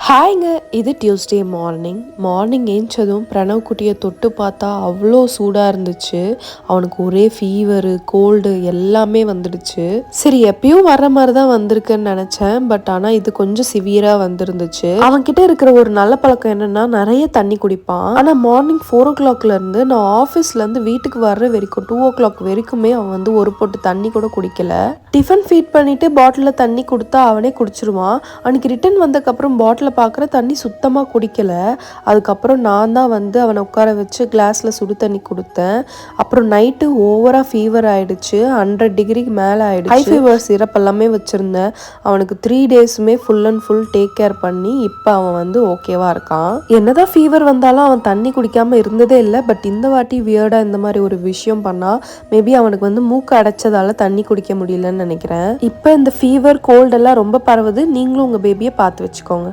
ஹாய்ங்க, இது Tuesday morning ஏஞ்சதும் Pranav குட்டியை தொட்டு பார்த்தா அவ்வளோ சூடாக இருந்துச்சு. அவனுக்கு ஒரே ஃபீவரு, கோல்டு எல்லாமே வந்துடுச்சு. சரி, எப்பயும் வர்ற மாதிரி தான் வந்திருக்குன்னு நினச்சேன். பட் ஆனால் இது கொஞ்சம் சிவியராக வந்துருந்துச்சு. அவன்கிட்ட இருக்கிற ஒரு நல்ல பழக்கம் என்னன்னா, நிறைய தண்ணி குடிப்பான். ஆனால் மார்னிங் 4 o'clockலேருந்து நான் ஆஃபீஸ்லேருந்து வீட்டுக்கு வர்ற வரைக்கும் 2 o'clock வரைக்குமே அவன் வந்து ஒரு பொட்டு தண்ணி கூட குடிக்கல. டிஃபன் ஃபீட் பண்ணிட்டு பாட்டிலில் தண்ணி கொடுத்தா அவனே குடிச்சிருவான். அன்னைக்கு ரிட்டன் வந்ததுக்கப்புறம் பாட்டில் பார்க்குற தண்ணி சுத்தமாக குடிக்கல. அதுக்கப்புறம் நான் தான் வந்து அவனை உட்கார வச்சு கிளாஸில் சுடு தண்ணி கொடுத்தேன். அப்புறம் நைட்டு ஓவராக ஃபீவர் ஆயிடுச்சு. 100 டிகிரிக்கு மேலே ஆயிடுச்சு. ஹை ஃபீவர் சிரப் எல்லாமே வச்சுருந்தேன். அவனுக்கு 3 டேஸுமே full and full take care பண்ணி இப்போ அவன் வந்து ஓகேவா இருக்கான். என்னதான் ஃபீவர் வந்தாலும் அவன் தண்ணி குடிக்காமல் இருந்ததே இல்லை. பட் இந்த வாட்டி வியர்டாக இந்த மாதிரி ஒரு விஷயம் பண்ணால் மேபி அவனுக்கு வந்து மூக்கு அடைச்சதால தண்ணி குடிக்க முடியலன்னு நினைக்கிறேன். இப்போ இந்த ஃபீவர் கோல்டெல்லாம் ரொம்ப பரவுது. நீங்களும் உங்கள் பேபியை பார்த்து வச்சுக்கோங்க.